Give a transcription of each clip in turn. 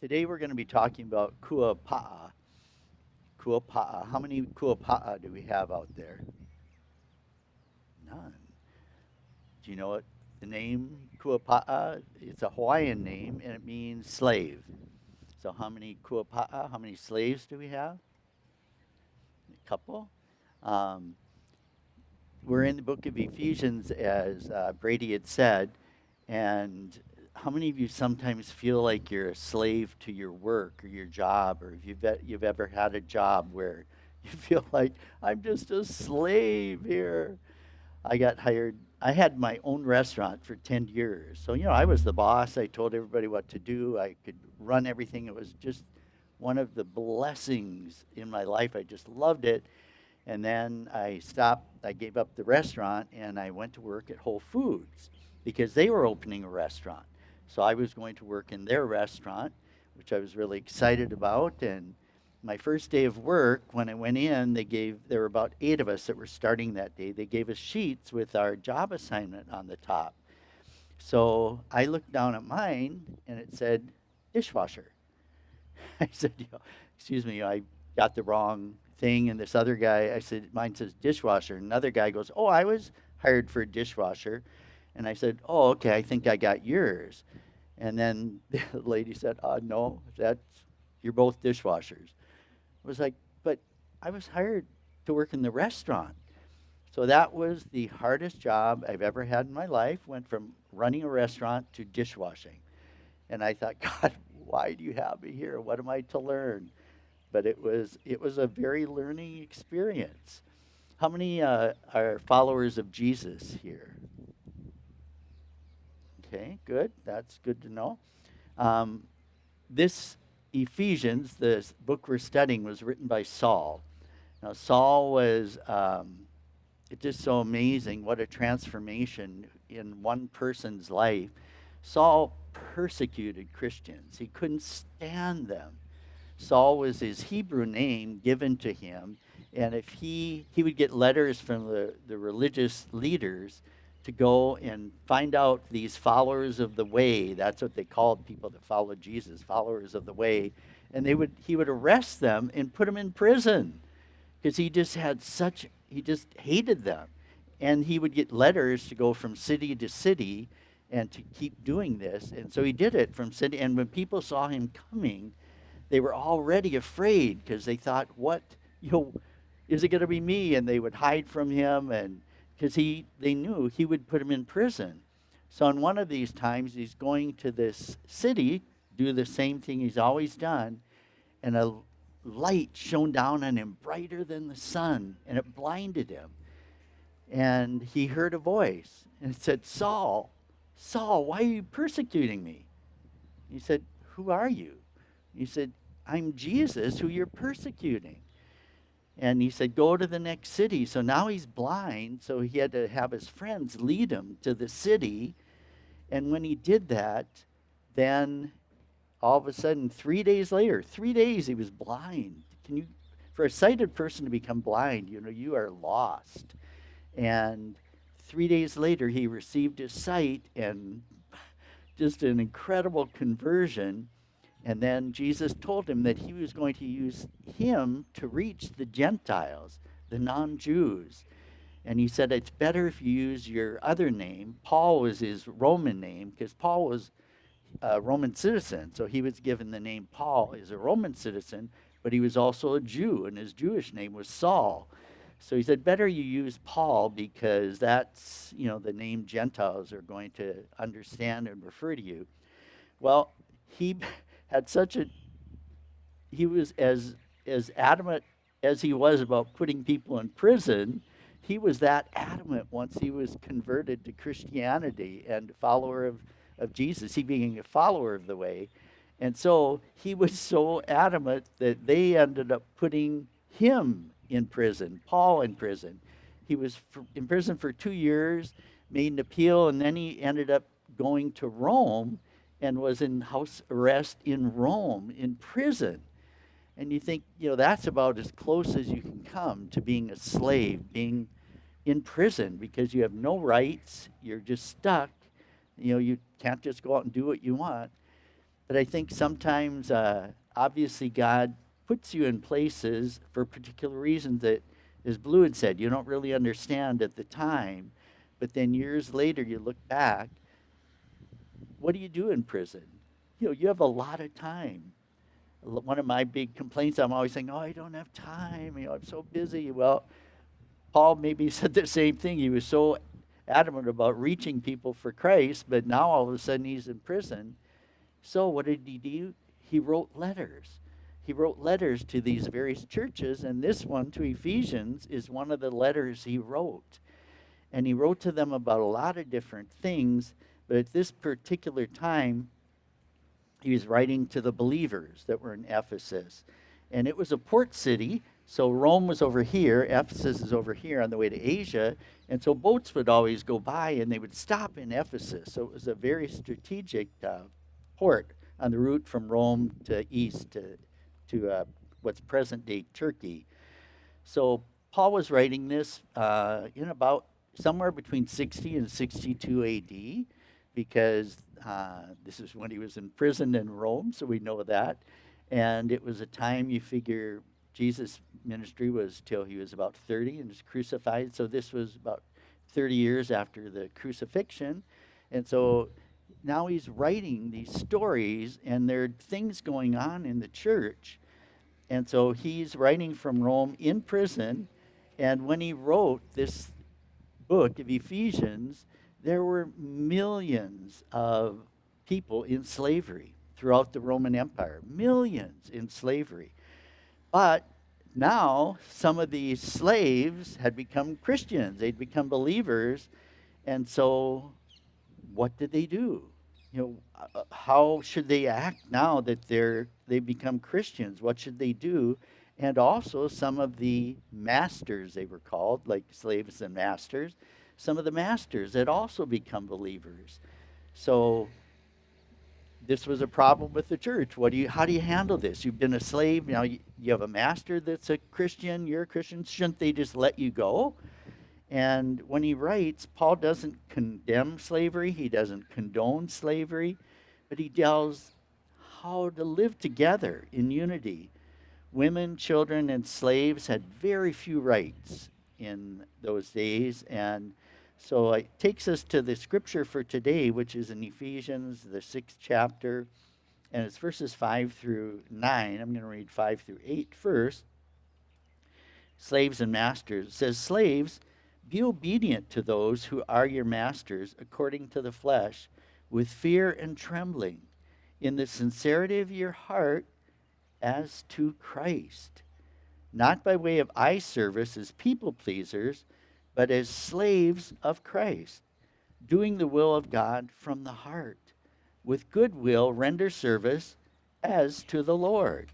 Today we're going to be talking about kuapa'a. Kuapa'a. How many kuapa'a do we have out there? None. Do you know what the name kuapa'a? It's a Hawaiian name and it means slave. So how many kuapa'a, how many slaves do we have? A couple. Um, we're in the book of Ephesians, as Brady had said, and how many of you sometimes feel like you're a slave to your work or your job, or if you've ever had a job where you feel like I'm just a slave here? I got hired. I had my own restaurant for 10 years. So, I was the boss. I told everybody what to do. I could run everything. It was just one of the blessings in my life. I just loved it. And then I stopped, I gave up the restaurant and I went to work at Whole Foods because they were opening a restaurant. So I was going to work in their restaurant, which I was really excited about. And my first day of work, when I went in, there were about 8 of us that were starting that day. They gave us sheets with our job assignment on the top. So I looked down at mine and it said dishwasher. I said, excuse me, I got the wrong thing. And this other guy, I said, mine says dishwasher. And another guy goes, oh, I was hired for a dishwasher. And I said, oh, okay, I think I got yours. And then the lady said, no, you're both dishwashers. I was like, but I was hired to work in the restaurant. So that was the hardest job I've ever had in my life. Went from running a restaurant to dishwashing. And I thought, God, why do you have me here? What am I to learn? But it was a very learning experience. How many are followers of Jesus here? Okay, good. That's good to know. Um, this Ephesians, this book we're studying, was written by Saul. Now, Saul was it's just so amazing what a transformation in one person's life. Saul persecuted Christians. He couldn't stand them. Saul was his Hebrew name given to him, and if he would get letters from the religious leaders to go and find out these followers of the way. That's what they called people that followed Jesus, followers of the way. And he would arrest them and put them in prison because he just hated them. And he would get letters to go from city to city and to keep doing this. And so he did it from city. And when people saw him coming, they were already afraid because they thought, is it going to be me? And they would hide from him, and because they knew he would put him in prison. So on one of these times, he's going to this city, do the same thing he's always done, and a light shone down on him brighter than the sun, and it blinded him. And he heard a voice, and it said, Saul, Saul, why are you persecuting me? He said, who are you? He said, I'm Jesus, who you're persecuting. And he said, go to the next city. So now he's blind, so he had to have his friends lead him to the city. And when he did that, then all of a sudden, 3 days later, 3 days he was blind. For a sighted person to become blind, you are lost. And 3 days later, he received his sight, and just an incredible conversion. And then Jesus told him that he was going to use him to reach the Gentiles, the non-Jews. And he said, it's better if you use your other name. Paul was his Roman name because Paul was a Roman citizen. So he was given the name Paul as a Roman citizen, but he was also a Jew, and his Jewish name was Saul. So he said, better you use Paul because that's, the name Gentiles are going to understand and refer to you. Well, he was as adamant as he was about putting people in prison. He was that adamant once he was converted to Christianity and a follower of Jesus, he being a follower of the way. And so he was so adamant that they ended up putting him in prison, Paul in prison. He was in prison for 2 years, made an appeal, and then he ended up going to Rome and was in house arrest in Rome, in prison. And you think, that's about as close as you can come to being a slave, being in prison, because you have no rights, you're just stuck. You can't just go out and do what you want. But I think sometimes, obviously, God puts you in places for particular reasons that, as Blue had said, you don't really understand at the time. But then years later, you look back, what do you do in prison? You have a lot of time. One of my big complaints, I'm always saying, oh, I don't have time. I'm so busy. Well, Paul maybe said the same thing. He was so adamant about reaching people for Christ, but now all of a sudden he's in prison. So what did he do? He wrote letters. He wrote letters to these various churches, and this one to Ephesians is one of the letters he wrote. And he wrote to them about a lot of different things, but at this particular time, he was writing to the believers that were in Ephesus. And it was a port city, so Rome was over here, Ephesus is over here on the way to Asia, and so boats would always go by and they would stop in Ephesus. So it was a very strategic port on the route from Rome to east to what's present-day Turkey. So Paul was writing this in about somewhere between 60 and 62 AD, because this is when he was imprisoned in Rome, so we know that. And it was a time, you figure, Jesus' ministry was till he was about 30 and was crucified. So this was about 30 years after the crucifixion. And so now he's writing these stories, and there are things going on in the church. And so he's writing from Rome in prison. And when he wrote this book of Ephesians, there were millions of people in slavery throughout the Roman Empire, millions in slavery. But now some of these slaves had become Christians, they'd become believers, and so what did they do? How should they act now that they become Christians? What should they do? And also some of the masters, they were called, like slaves and masters, some of the masters had also become believers. So this was a problem with the church. How do you handle this? You've been a slave, now you have a master that's a Christian, you're a Christian, shouldn't they just let you go? And when he writes, Paul doesn't condemn slavery, he doesn't condone slavery, but he tells how to live together in unity. Women, children, and slaves had very few rights in those days. And so it takes us to the scripture for today, which is in Ephesians, the 6th chapter, and it's verses 5 through 9. I'm going to read 5 through 8 first. Slaves and masters. It says, slaves, be obedient to those who are your masters according to the flesh, with fear and trembling, in the sincerity of your heart, as to Christ, not by way of eye service as people pleasers, but as slaves of Christ, doing the will of God from the heart. With good will render service as to the Lord,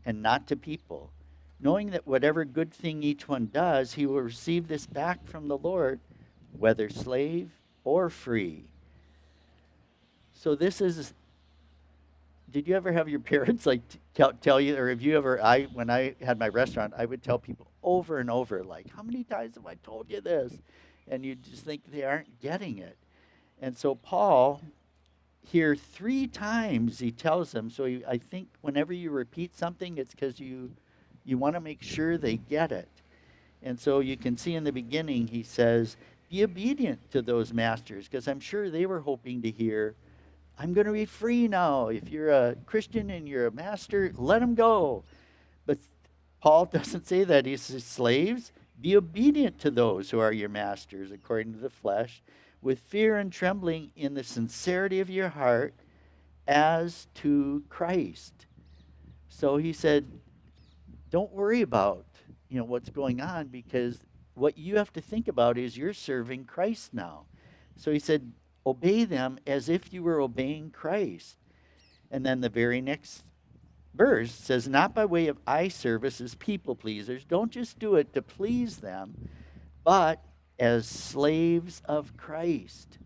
and not to people, knowing that whatever good thing each one does, he will receive this back from the Lord, whether slave or free. So this is, did you ever have your parents like tell you, or have you ever, when I had my restaurant, I would tell people over and over, like, how many times have I told you this? And you just think they aren't getting it. And so Paul, here 3 times he tells them, so I think whenever you repeat something, it's because you want to make sure they get it. And so you can see in the beginning, he says, be obedient to those masters, because I'm sure they were hoping to hear, I'm going to be free now. If you're a Christian and you're a master, let them go. But Paul doesn't say that. He says, slaves, be obedient to those who are your masters according to the flesh, with fear and trembling in the sincerity of your heart, as to Christ. So he said, don't worry about what's going on, because what you have to think about is you're serving Christ now. So he said, obey them as if you were obeying Christ. And then the very next verse says, not by way of eye service as people pleasers. Don't just do it to please them, but as slaves of Christ.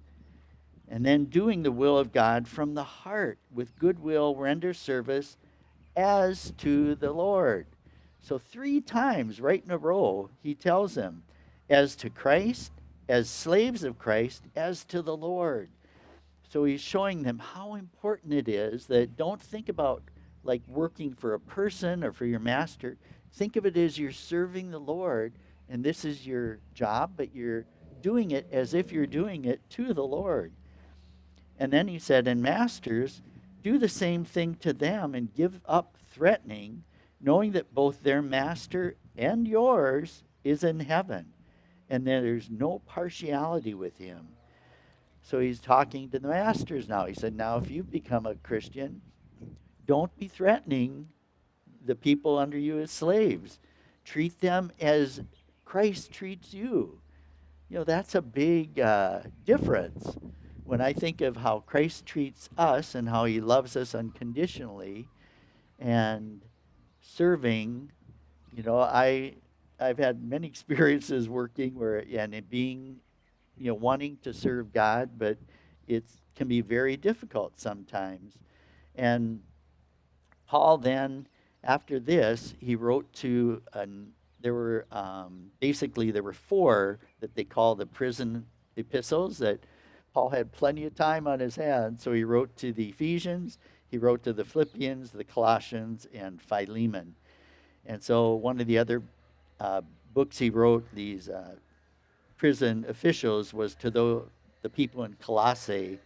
And then doing the will of God from the heart, with goodwill render service as to the Lord. So 3 times right in a row, he tells them, as to Christ, as slaves of Christ, as to the Lord. So he's showing them how important it is that don't think about like working for a person or for your master. Think of it as you're serving the Lord, and this is your job, but you're doing it as if you're doing it to the Lord. And then he said, and masters, do the same thing to them and give up threatening, knowing that both their master and yours is in heaven, and that there's no partiality with him. So he's talking to the masters now. He said, now if you've become a Christian, don't be threatening the people under you as slaves. Treat them as Christ treats you. You know, that's a big difference. When I think of how Christ treats us and how he loves us unconditionally and serving, you know, I've had many experiences working where and it being, you know, wanting to serve God, but it can be very difficult sometimes. And Paul then, after this, he wrote to there were basically there were four that they call the prison epistles that Paul had plenty of time on his hands, so he wrote to the Ephesians, he wrote to the Philippians, the Colossians, and Philemon. And so one of the other books he wrote, these prison officials, was to the people in Colossae,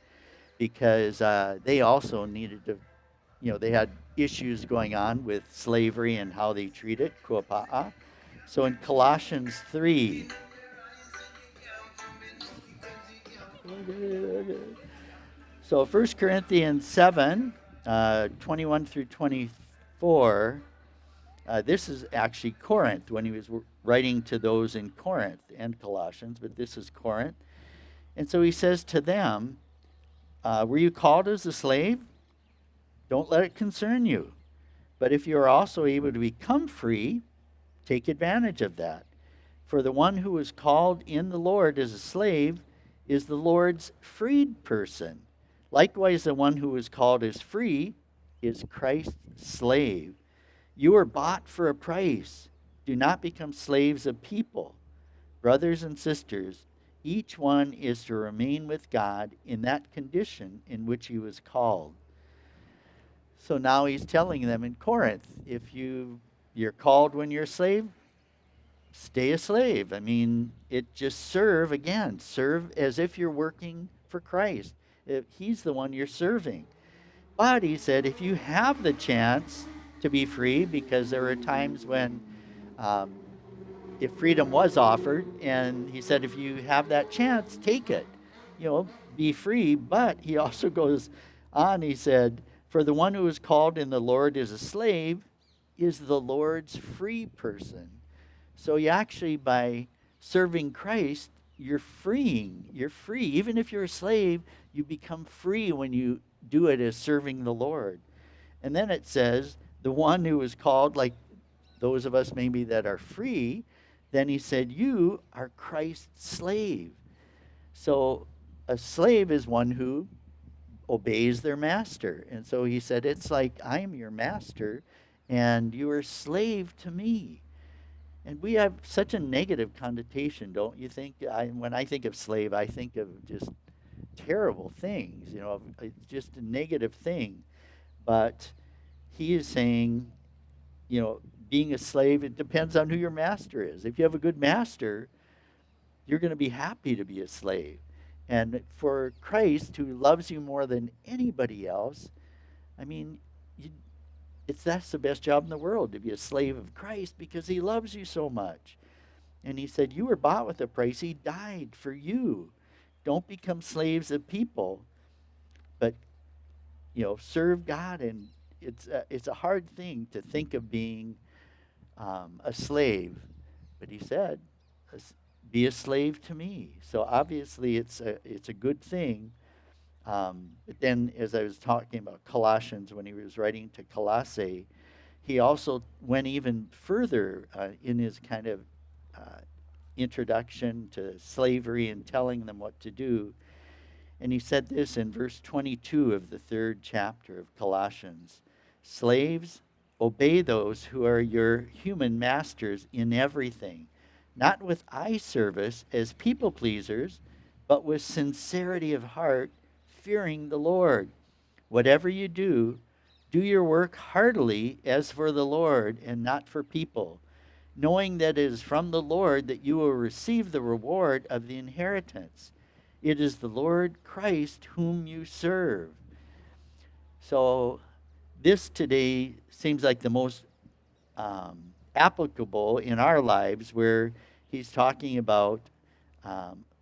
because they also needed to, you know, they had issues going on with slavery and how they treat it, kuapa'a. So in Colossians 3, so 1 Corinthians 7, 21 through 24, this is actually Corinth, when he was writing to those in Corinth and Colossians, but this is Corinth. And so he says to them, were you called as a slave? Don't let it concern you. But if you are also able to become free, take advantage of that. For the one who is called in the Lord as a slave is the Lord's freed person. Likewise, the one who is called as free is Christ's slave. You are bought for a price. Do not become slaves of people. Brothers and sisters, each one is to remain with God in that condition in which he was called. So now he's telling them in Corinth, if you're called when you're a slave, stay a slave. I mean, serve as if you're working for Christ. If he's the one you're serving. But he said, if you have the chance to be free, because there were times when if freedom was offered, and he said, if you have that chance, take it. You know, be free. But he also goes on, he said, for the one who is called in the Lord as a slave is the Lord's free person. So you actually, by serving Christ, you're freeing. You're free. Even if you're a slave, you become free when you do it as serving the Lord. And then it says, the one who is called, like those of us maybe that are free, then he said, you are Christ's slave. So a slave is one who obeys their master. And so he said, it's like I am your master and you are slave to me. And we have such a negative connotation, don't you think? When I think of slave, I think of just terrible things. You know, it's just a negative thing. But he is saying, you know, being a slave, it depends on who your master is. If you have a good master, you're going to be happy to be a slave. And for Christ, who loves you more than anybody else, I mean, that's the best job in the world, to be a slave of Christ, because he loves you so much. And he said, you were bought with a price. He died for you. Don't become slaves of people, but, you know, serve God. And it's a hard thing to think of being a slave. But he said, be a slave to me. So obviously it's a good thing. But then, as I was talking about Colossians, when he was writing to Colossae, he also went even further in his kind of introduction to slavery and telling them what to do. And he said this in verse 22 of the 3rd chapter of Colossians: slaves, obey those who are your human masters in everything, not with eye service as people pleasers, but with sincerity of heart, fearing the Lord. Whatever you do, do your work heartily as for the Lord and not for people, knowing that it is from the Lord that you will receive the reward of the inheritance. It is the Lord Christ whom you serve. So this today seems like the most applicable in our lives, where he's talking about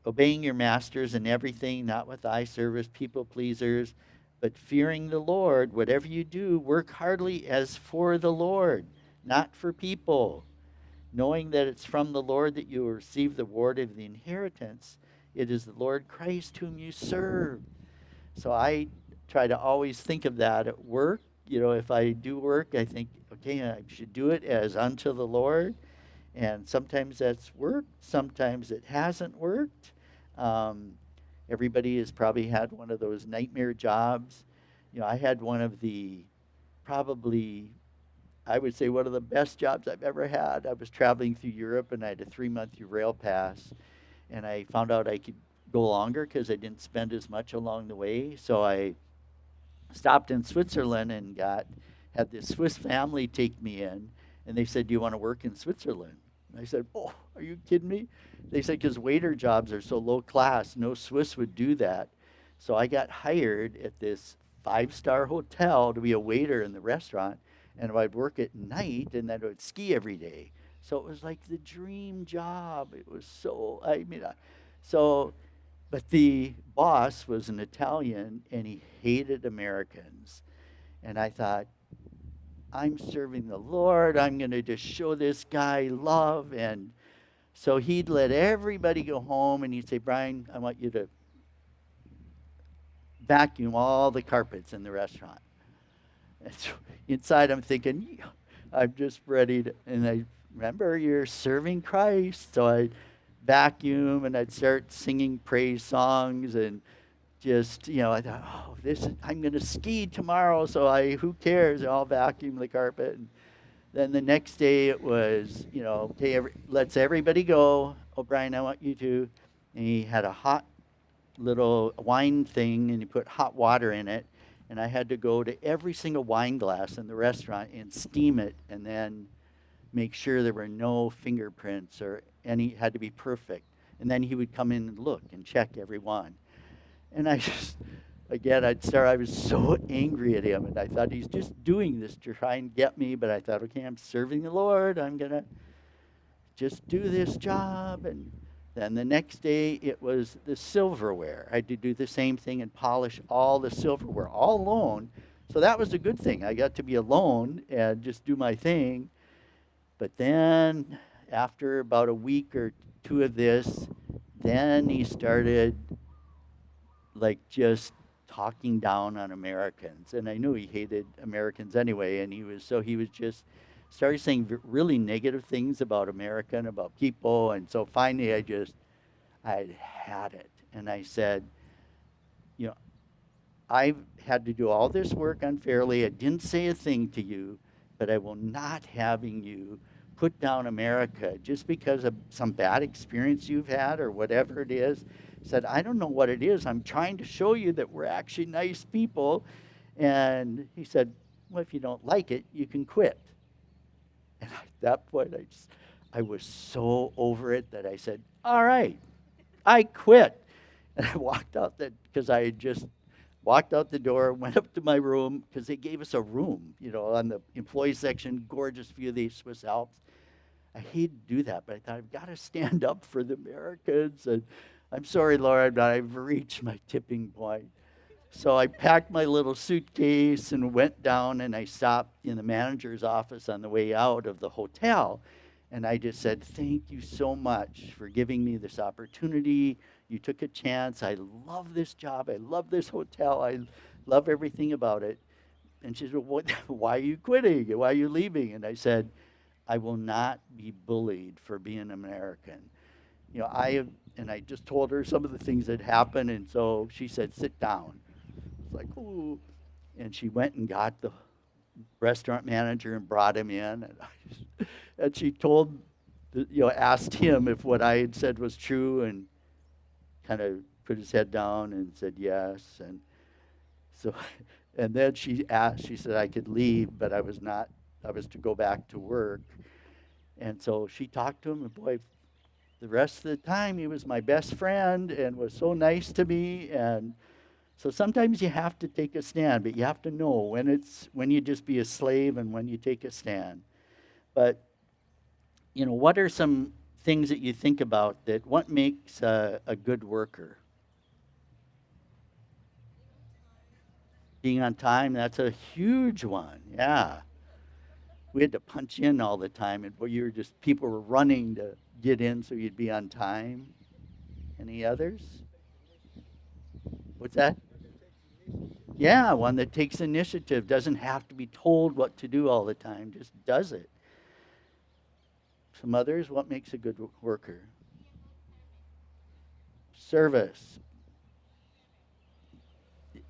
obeying your masters in everything, not with eye service, people pleasers, but fearing the Lord. Whatever you do, work heartily as for the Lord, not for people, knowing that it's from the Lord that you will receive the reward of the inheritance. It is the Lord Christ whom you serve. So I try to always think of that at work. If I do work, I think, okay, I should do it as unto the Lord. And sometimes that's worked, sometimes it hasn't worked. Everybody has probably had one of those nightmare jobs. I had one of the, probably, I would say, one of the best jobs I've ever had. I was traveling through Europe, and I had a 3-month rail pass, and I found out I could go longer because I didn't spend as much along the way. So I stopped in Switzerland and had this Swiss family take me in, and they said, "Do you want to work in Switzerland?" And I said, "Oh, are you kidding me?" They said, "Because waiter jobs are so low class, no Swiss would do that." So I got hired at this 5-star hotel to be a waiter in the restaurant, and I'd work at night, and then I would ski every day. So it was like the dream job. It was so, but the boss was an Italian, and he hated Americans. And I thought, I'm serving the Lord. I'm going to just show this guy love. And so he'd let everybody go home, and he'd say, "Brian, I want you to vacuum all the carpets in the restaurant." And so inside I'm thinking, I'm just ready to, and I remember, you're serving Christ. So I vacuum, and I'd start singing praise songs, and just, I thought, oh, I'm going to ski tomorrow, so who cares? I'll vacuum the carpet. And then the next day it was, okay, let's everybody go. "Oh, Brian, I want you to." And he had a hot little wine thing, and he put hot water in it. And I had to go to every single wine glass in the restaurant and steam it, and then make sure there were no fingerprints or any, had to be perfect. And then he would come in and look and check every one. And I just, again, I was so angry at him, and I thought, he's just doing this to try and get me. But I thought, okay, I'm serving the Lord. I'm going to just do this job. And then the next day, it was the silverware. I had to do the same thing and polish all the silverware all alone. So that was a good thing. I got to be alone and just do my thing. But then after about a week or two of this, then he started just talking down on Americans. And I knew he hated Americans anyway, and he was just started saying really negative things about America and about people. And so finally I had it. And I said, I've had to do all this work unfairly. I didn't say a thing to you, but I will not having you put down America just because of some bad experience you've had or whatever it is. Said, I don't know what it is. I'm trying to show you that we're actually nice people. And he said, well, if you don't like it, you can quit. And at that point, I was so over it that I said, all right, I quit. And I walked out because I had just walked out the door, went up to my room, because they gave us a room, on the employee section, gorgeous view of the Swiss Alps. I hated to do that, but I thought, I've got to stand up for the Americans. And I'm sorry, Lord, but I've reached my tipping point. So I packed my little suitcase and went down, and I stopped in the manager's office on the way out of the hotel. And I just said, thank you so much for giving me this opportunity. You took a chance. I love this job. I love this hotel. I love everything about it. And she said, well, why are you quitting? Why are you leaving? And I said, I will not be bullied for being American. And I just told her some of the things that happened. And so she said, sit down. I was like, ooh. And she went and got the restaurant manager and brought him in. And she asked him if what I had said was true, and kind of put his head down and said yes. And So, and then she asked, she said I could leave, but I was not, I was to go back to work. And so she talked to him, and boy, the rest of the time he was my best friend and was so nice to me. And so sometimes you have to take a stand, but you have to know when you just be a slave and when you take a stand. But what are some things that you think about that what makes a good worker? Being on time, that's a huge one. Yeah. We had to punch in all the time, and you were just people were running to get in so you'd be on time. Any others? What's that? Yeah, one that takes initiative, doesn't have to be told what to do all the time, just does it. Some others, what makes a good worker? Service.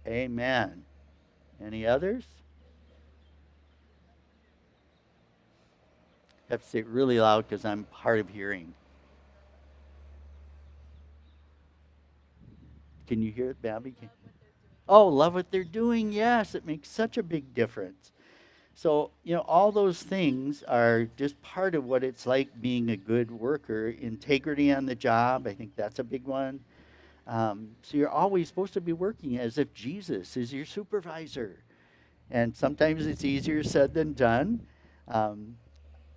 Amen. Any others? I have to say it really loud because I'm hard of hearing. Can you hear it, Babby? Oh, love what they're doing. Yes, it makes such a big difference. So, all those things are just part of what it's like being a good worker. Integrity on the job, I think that's a big one. So, you're always supposed to be working as if Jesus is your supervisor. And sometimes it's easier said than done. Um,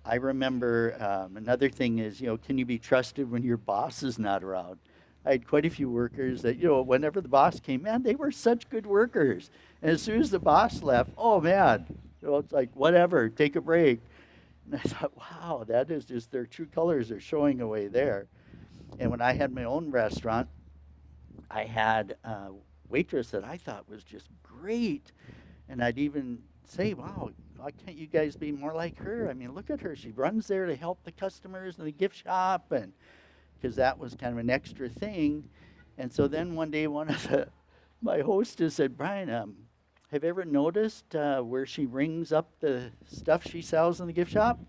I remember another thing is, can you be trusted when your boss is not around? I had quite a few workers that, whenever the boss came, man, they were such good workers. And as soon as the boss left, oh man, it's like, whatever, take a break. And I thought, wow, that is just their true colors are showing away there. And when I had my own restaurant, I had a waitress that I thought was just great. And I'd even say, wow, why can't you guys be more like her? I mean, look at her. She runs there to help the customers in the gift shop, and because that was kind of an extra thing. And so then one day, my hostess said, Brian, have you ever noticed where she rings up the stuff she sells in the gift shop?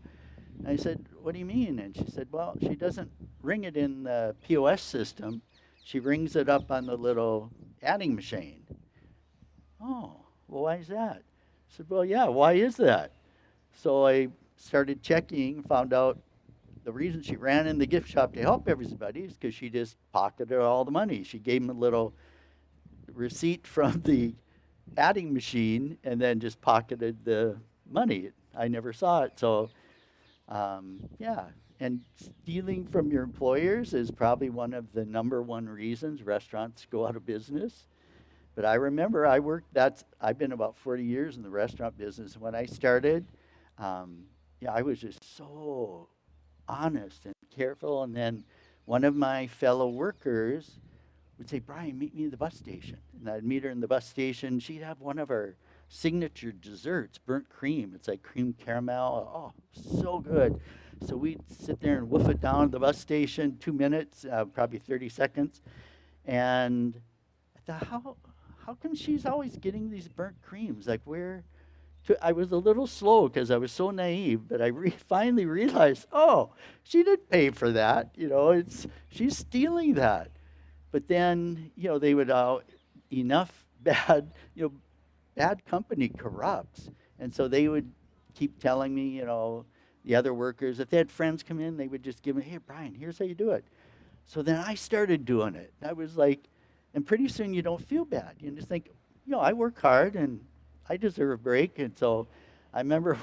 And I said, what do you mean? And she said, well, she doesn't ring it in the POS system. She rings it up on the little adding machine. Oh, well, why is that? I said, well, yeah, why is that? So I started checking, found out the reason she ran in the gift shop to help everybody is because she just pocketed all the money. She gave them a little receipt from the adding machine and then just pocketed the money. I never saw it. So, yeah. And stealing from your employers is probably one of the number one reasons restaurants go out of business. But I remember I've been about 40 years in the restaurant business. When I started, yeah, I was just so honest and careful. And then one of my fellow workers would say, Brian, meet me at the bus station. And I'd meet her in the bus station. She'd have one of our signature desserts, burnt cream. It's like cream caramel. Oh, so good. So we'd sit there and woof it down at the bus station, 2 minutes, probably 30 seconds. And I thought, how come she's always getting these burnt creams? Like I was a little slow because I was so naive, but I finally realized, oh, she didn't pay for that. She's stealing that. But then, they would enough bad, bad company corrupts, and so they would keep telling me, the other workers, if they had friends come in, they would just give me, hey, Brian, here's how you do it. So then I started doing it. I was like, and pretty soon you don't feel bad. You just think, I work hard and I deserve a break. And so I remember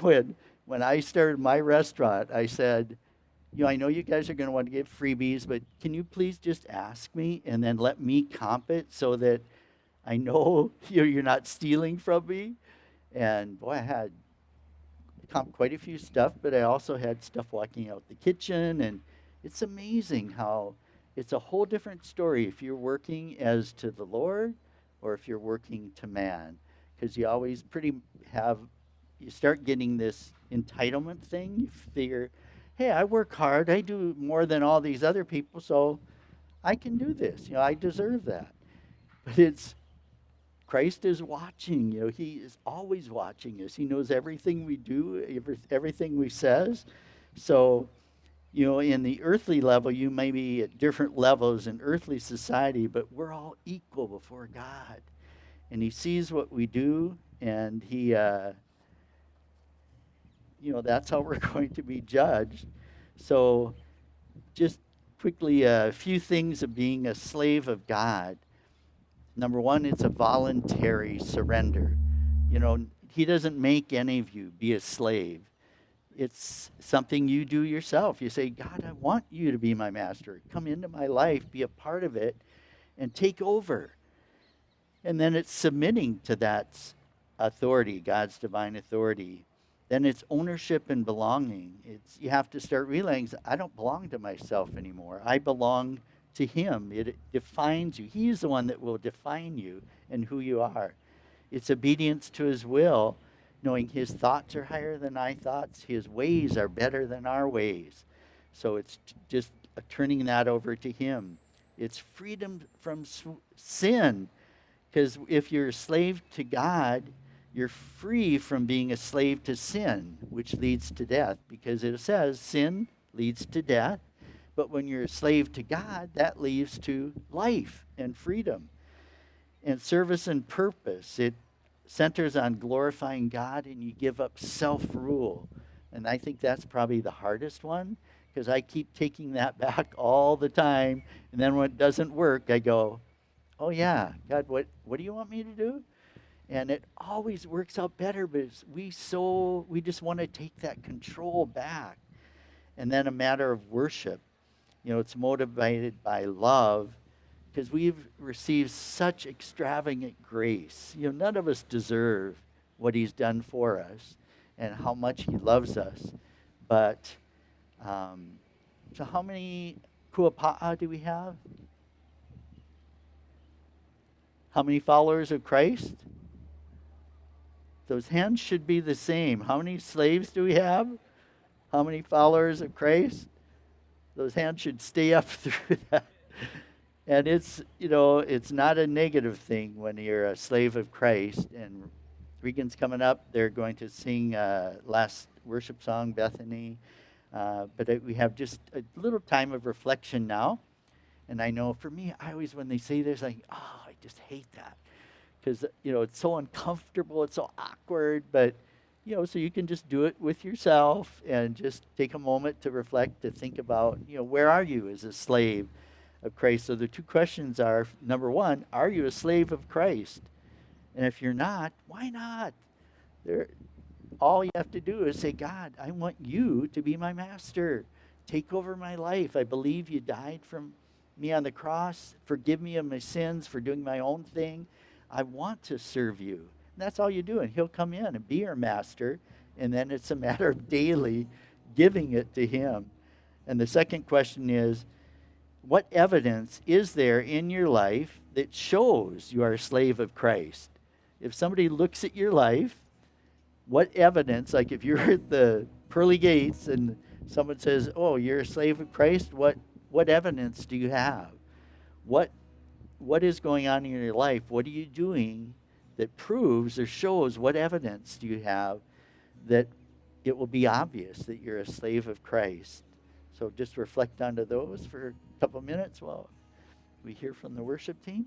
when I started my restaurant, I said, I know you guys are going to want to give freebies, but can you please just ask me and then let me comp it so that I know you're not stealing from me? And boy, I had comped quite a few stuff, but I also had stuff walking out the kitchen. And it's amazing how it's a whole different story if you're working as to the Lord or if you're working to man. Because you always you start getting this entitlement thing. You figure, hey, I work hard. I do more than all these other people, so I can do this. I deserve that. But Christ is watching. He is always watching us. He knows everything we do, everything we says. So, in the earthly level, you may be at different levels in earthly society, but we're all equal before God. and he sees what we do, and he, that's how we're going to be judged. So just quickly, a few things of being a slave of God. Number one, it's a voluntary surrender. He doesn't make any of you be a slave. It's something you do yourself. You say, God, I want you to be my master. Come into my life, be a part of it, and take over. And then it's submitting to that authority, God's divine authority. Then it's ownership and belonging. You have to start realizing, I don't belong to myself anymore. I belong to him. It defines you. He's the one that will define you and who you are. It's obedience to his will, knowing his thoughts are higher than our thoughts. His ways are better than our ways. So it's just turning that over to him. It's freedom from sin. Because if you're a slave to God, you're free from being a slave to sin, which leads to death. Because it says sin leads to death. But when you're a slave to God, that leads to life and freedom. And service and purpose. It centers on glorifying God, and you give up self-rule. And I think that's probably the hardest one, because I keep taking that back all the time. And then when it doesn't work, I go, oh yeah, God, what do you want me to do? And it always works out better, but we just want to take that control back. And then a matter of worship. It's motivated by love, because we've received such extravagant grace. None of us deserve what he's done for us and how much he loves us. But, so how many kuapa'a do we have? How many followers of Christ? Those hands should be the same. How many slaves do we have? How many followers of Christ? Those hands should stay up through that. And it's not a negative thing when you're a slave of Christ. And Regan's coming up. They're going to sing last worship song, Bethany. But we have just a little time of reflection now. And I know for me, when they say this, I just hate that. Because, it's so uncomfortable, it's so awkward, but, so you can just do it with yourself and just take a moment to reflect, to think about, where are you as a slave of Christ? So the two questions are, number one, are you a slave of Christ? And if you're not, why not? All you have to do is say, God, I want you to be my master. Take over my life. I believe you died for me on the cross. Forgive me of my sins for doing my own thing. I want to serve you. And that's all you do. And he'll come in and be your master. And then it's a matter of daily giving it to him. And the second question is, what evidence is there in your life that shows you are a slave of Christ? If somebody looks at your life, what evidence, like if you're at the pearly gates and someone says, oh, you're a slave of Christ, what evidence do you have? What is going on in your life? What are you doing that proves or shows, what evidence do you have that it will be obvious that you're a slave of Christ? So just reflect onto those for a couple minutes while we hear from the worship team.